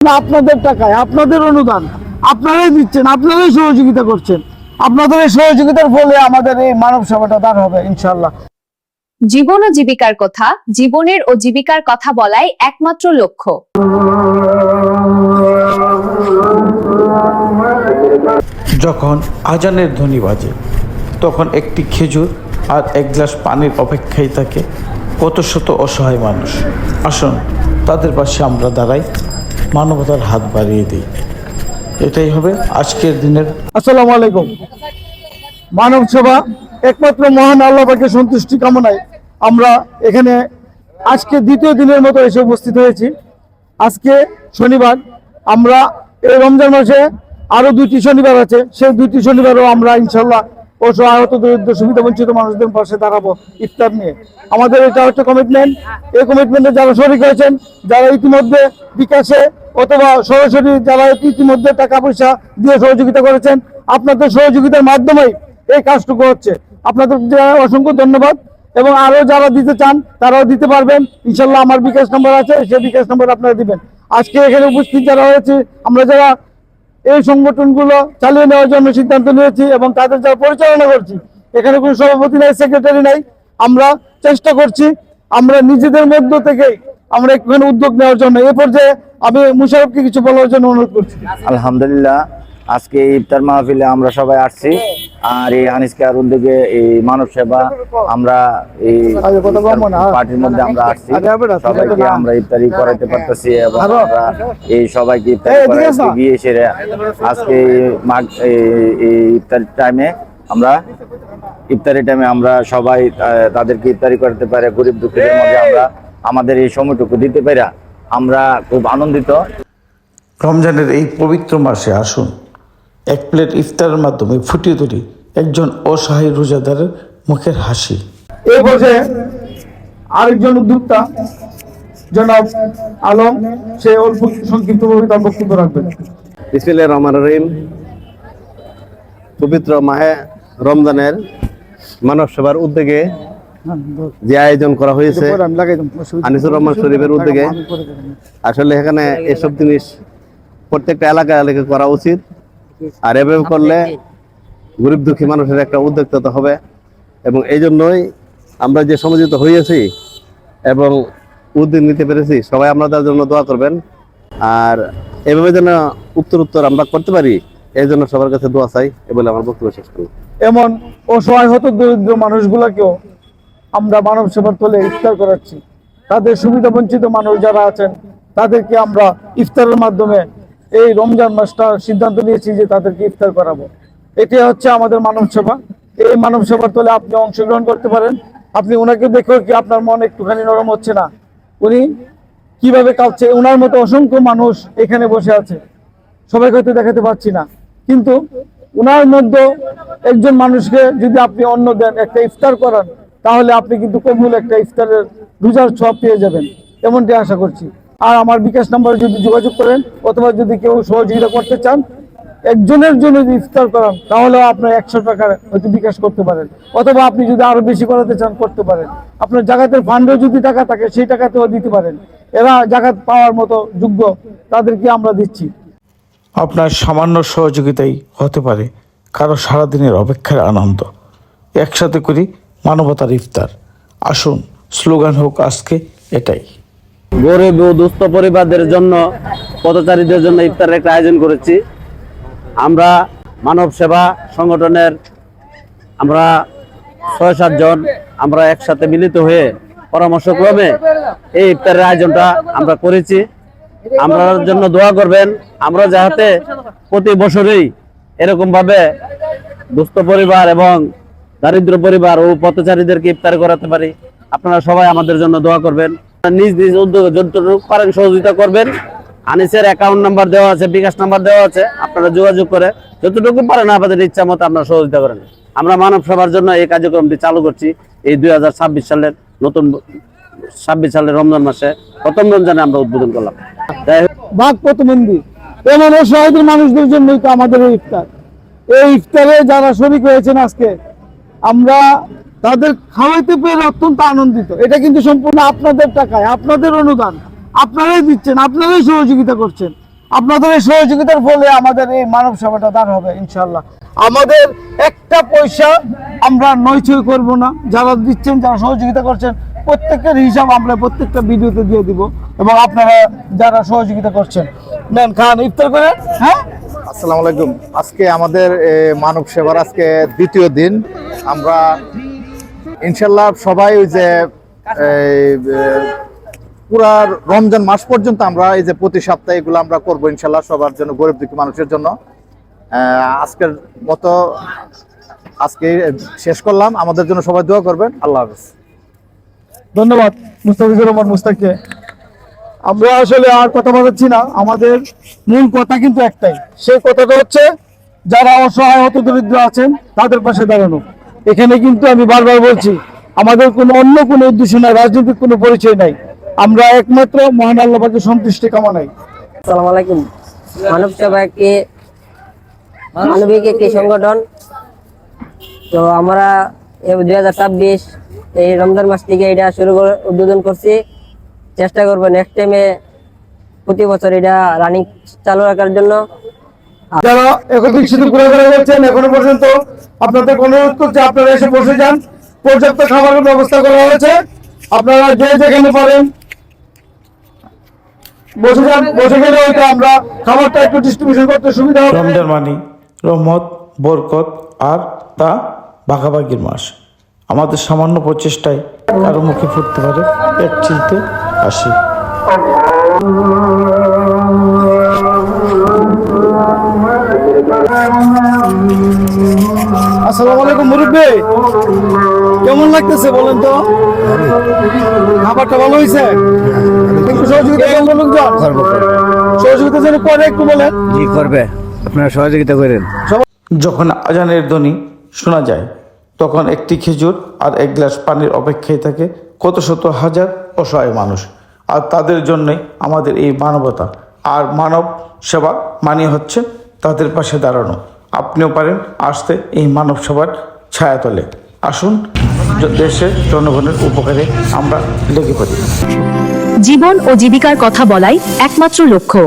আপনাদের টাকায়, আপনাদের অনুদান আপনারাই দিচ্ছেন, আপনারাই সহযোগিতা করছেন। আপনাদের এই সহযোগিতার ফলে আমাদের এই মানব সেবাটা দান হবে ইনশাআল্লাহ। জীবন ও জীবিকার কথা, জীবনের ও জীবিকার কথা বলাই একমাত্র লক্ষ্য। যখন আজানের ধ্বনি বাজে, তখন একটি খেজুর আর এক গ্লাস পানির অপেক্ষায় থাকে কত শত অসহায় মানুষ। আসুন তাদের পাশে আমরা দাঁড়াই, মানবতার হাত বাড়িয়ে দিই। এটাই হবে আজকের দিনের। আসসালামু আলাইকুম। মানব সেবা একমাত্র মহান আল্লাহ পাকের সন্তুষ্টি কামনায় আমরা এখানে আজকে দ্বিতীয় দিনের মতো এসে উপস্থিত হয়েছি। আজকে শনিবার, আমরা এই রমজান মাসে আরো 2টি শনিবার আছে, সেই 2টি শনিবারও আমরা ইনশাল্লাহ অসহায় দরিদ্র সুবিধা বঞ্চিত মানুষদের পাশে দাঁড়াবো ইফতার নিয়ে। আমাদের এটা হচ্ছে কমিটমেন্ট। এই কমিটমেন্টে যারা শরিক হয়েছেন, যারা ইতিমধ্যে বিকাশে অথবা সরাসরি যারা ইতিমধ্যে টাকা পয়সা দিয়ে সহযোগিতা করেছেন, আপনাদের সহযোগিতার মাধ্যমেই এই কাজটুকু হচ্ছে। আপনাদের অসংখ্য ধন্যবাদ। এবং আরো যারা দিতে চান তারাও দিতে পারবেন ইনশাল্লাহ। আমার বিকাশ নম্বর আছে, সেই বিকাশ নম্বর আপনারা দিবেন। আজকে এখানে উপস্থিত যারা হয়েছে, আমরা যারা এই সংগঠনগুলো চালিয়ে নেওয়ার জন্য সিদ্ধান্ত নিয়েছি এবং তাদের যারা পরিচালনা করছি, এখানে কোনো সভাপতি নাই, সেক্রেটারি নাই, আমরা চেষ্টা করছি আমরা নিজেদের মধ্য থেকে আমরা একটুখানি উদ্যোগ নেওয়ার জন্য। এ পর্যায়ে আমি মুশারফকে কিছু বলার জন্য অনুরোধ করছি। আলহামদুলিল্লাহ, আজকে ইফতার মাহফিলে আমরা সবাই আসছি। আর এই হানিস কেয়ার উদ্যোগে এই মানব সেবা আমরা এই পার্টির মধ্যে আমরা আসছি, সবাইকে আমরা ইফতারি করাইতে পারতেছি এবং আমরা এই সবাইকে ইফতারি করাইতে গিয়ে সেরে আজকে এই ইফতার টাইমে আমরা সবাই তাদেরকে ইফতারি করতে পারে, গরিব দুঃখীদের মধ্যে আমরা আমাদের এই সময়টুকু দিতে পারি, আমরা খুব আনন্দিত। রমজানের এই পবিত্র মাসে আসুন এক প্লেট ইফতারের মাধ্যমে ফুটিয়ে তুলি একজন অসহায় রোজাদারের মুখের হাসি। এই পর্যায়ে আরেকজন উদ্যোক্তা জনাব আলম, সে অল্প সংক্ষিপ্তভাবে তার বক্তব্য রাখবেন। বিসমিল্লাহির রহমানির রহিম। পবিত্র মাহে রমজানের মানব সেবার উদ্যোগে যে আয়োজন করা হয়েছে আনিসুর রহমান শরীফের উদ্যোগে, আসলে এখানে এসব জিনিস প্রত্যেকটা এলাকায় করা উচিত। আর এভাবে করলে গরিব দুঃখী মানুষের একটা উদ্যোক্তা হবে এবং এই জন্যই আমরা যে সমঝোতা হয়েছি এবং উদ্যোগ নিতে পেরেছি, সবাই আপনাদের জন্য দোয়া করবেন। আর এভাবে যেন উত্তর আমরা করতে পারি, এই জন্য সবার কাছে দোয়া চাই। এ বলে আমার বক্তব্য শেষ করি। এমন অসহায় দরিদ্র মানুষগুলোকেও আমরা মানব সেবার তলে ইফতার করাচ্ছি। তাদের সুবিধা বঞ্চিত মানুষ যারা আছেন, তাদেরকে আমরা ইফতারের মাধ্যমে এই রমজান মাসটা সিদ্ধান্ত নিয়েছি যে তাদেরকে ইফতার করাবো। এটি হচ্ছে আমাদের মানব সেবা। এই মানব সেবার তলে আপনি অংশগ্রহণ করতে পারেন। আপনি ওনাকে দেখেও কি আপনার মন একটুখানি নরম হচ্ছে না? উনি কিভাবে কাঁদছে, ওনার মতো অসংখ্য মানুষ এখানে বসে আছে, সবাইকে হয়তো দেখাতে পারছি না, কিন্তু ওনার মধ্যে একজন মানুষকে যদি আপনি অন্ন দেন, একটা ইফতার করান, তাহলে আপনি কিন্তু কবুল একটা ইফতারের রোজার ছোঁয়া পেয়ে যাবেন, এমনটি আশা করছি। আর আমার বিকাশ নাম্বারে যদি যোগাযোগ করেন অথবা যদি কেউ সহযোগিতা করতে চান, একজনের জন্য যদি ইফতার করান, তাহলে আপনার 100 টাকা হয়তো বিকাশ করতে পারেন, অথবা আপনি যদি আরো বেশি করাতে চান করতে পারেন। আপনার জাকাতের ফান্ডেও যদি টাকা থাকে, সেই টাকাতেও দিতে পারেন। এরা জাকাত পাওয়ার মতো যোগ্য, তাদেরকে আমরা দিচ্ছি। আপনার সামান্য সহযোগিতাই হতে পারে কারো সারাদিনের অপেক্ষার আনন্দ। একসাথে করি মানবতার ইফতার। আসুন, স্লোগান হোক আজকে এটাই। গরিব ও দুস্থ পরিবারদের জন্য, পথচারীদের জন্য ইফতারের একটা আয়োজন করেছি। আমরা মানব সেবা সংগঠনের আমরা 6-7 জন আমরা একসাথে মিলিত হয়ে পরামর্শক্রমে এই ইফতারের আয়োজনটা আমরা করেছি। আমরা জন্য দোয়া করবেন, আমরা যাতে প্রতি বছরই এরকম ভাবে দুস্থ পরিবার এবং দারিদ্র পরিবার ও পথচারীদেরকে ইফতার করাতে পারি। আপনারা সবাই আমাদের জন্য দোয়া করবেন। নিজ নিজ উদ্যোগে যতটুকু পারেন সহযোগিতা করবেন। আনিসের অ্যাকাউন্ট নাম্বার দেওয়া আছে, বিকাশ নাম্বার দেওয়া আছে, আপনারা যোগাযোগ করে যতটুকু পারেন আপনাদের ইচ্ছা মতো আপনারা সহযোগিতা করেন। আমরা মানব সেবার জন্য এই কার্যক্রমটি চালু করছি এই 2026 সালের নতুন 26 সালের রমজান মাসে প্রথম রমজানে আমরা উদ্বোধন করলাম। ভাগ প্রতিবন্ধী এমন অসহায় মানুষদের জন্যই তো আমাদের এই ইফতার। এই ইফতারে যারা শরীক হয়েছেন আজকে, আমরা তাদের খাওয়াইতে পেরে অত্যন্ত আনন্দিত। এটা কিন্তু সম্পূর্ণ আপনাদের টাকায়, আপনাদের অনুদান আপনারাই দিচ্ছেন, আপনারাই সহযোগিতা করছেন। আপনাদের এই সহযোগিতার ফলে আমাদের এই মানব সেবাটা দাঁড় হবে ইনশাল্লাহ। আমাদের একটা পয়সা আমরা নয়ছয় করব না। যারা দিচ্ছেন, যারা সহযোগিতা করছেন, প্রত্যেকের হিসাব আমরা প্রত্যেকটা ভিডিওতে দিয়ে দিব, এবং আপনারা যারা সহযোগিতা করছেন নেন, খান, ইফতার করেন। হ্যাঁ, আসসালামু আলাইকুম। আজকে আমাদের মানব সেবার আজকে দ্বিতীয় দিন। আমরা ইনশাল্লাহ সবাই ওই যে পুরা রমজান মাস পর্যন্ত আমরা এই যে প্রতি সপ্তাহে এগুলো আমরা করবো ইনশাল্লাহ, সবার জন্য, গরিব দুঃখী মানুষের জন্য। আজকের মতো আজকে শেষ করলাম। আমাদের জন্য সবাই দোয়া করবেন। আল্লাহ হাফেজ। ধন্যবাদ মুস্তাফিজুর রহমান মুস্তাককে। আমরা আসলে আর কথা বলাচ্ছি না, আমাদের মূল কথা কিন্তু একটাই। সেই কথাটা হচ্ছে যারা অসহায় হতদরিদ্র আছেন তাদের পাশে দাঁড়ানো। এখানে কিন্তু আমি বারবার বলছি, আমাদের কোনো অন্য কোনো উদ্দেশ্য নাই, রাজনৈতিক কোনো পরিচয় নাই। আমরা একমাত্র মহান আল্লাহ পাকের সন্তুষ্টি কামনাই। আসসালামু আলাইকুম। মানব সেবা একটি মানবিক একটি সংগঠন। তো আমরা 2026 এই রমজান মাস থেকে এটা উদ্বোধন করছি। চেষ্টা করবো নেক্সট টাইমে প্রতি বছর এটা রানিং চালু রাখার জন্য। যারা একত্রিত ঘোরাঘুরি করছেন এখনো পর্যন্ত, আপনাদের অনুরোধ করছি আপনারা এসে বসে যান। পর্যাপ্ত খাবারের ব্যবস্থা করা হয়েছে, আপনারা যে যেখানে পারেন বসে যান। বসে গেলে হয়তো আমরা খাবারটা একটু ডিস্ট্রিবিউশন করতে সুবিধা হবে। রমজান মানি রহমত, বরকত আর তা ভাগাভাগির মাস। আমাদের সামান্য প্রচেষ্টায় কারো মুখে ফুটতে পারে পেট চিলতে আসি। আসসালামু আলাইকুম মুরব্বী, কেমন লাগতেছে বলেন তো? খাবারটা ভালো হয়েছে? একটু সহযোগিতা করবেন লোকজন? সহযোগিতা যেন করে একটু বলেন। জি করবে, আপনারা সহযোগিতা করেন। যখন আজানের ধ্বনি শোনা যায় তখন একটি খেজুর আর এক গ্লাস পানির অপেক্ষায় থাকে কত শত হাজার অসহায় মানুষ। আর তাদের জন্যই আমাদের এই মানবতা আর মানব সেবা মানে হচ্ছে তাদের পাশে দাঁড়ানো। আপনিও পারেন আসতে এই মানব সেবার ছায়াতলে। আসুন, দেশের জনগণের উপকারে আমরা লেগে পড়ি। জীবন ও জীবিকার কথা বলাই একমাত্র লক্ষ্য।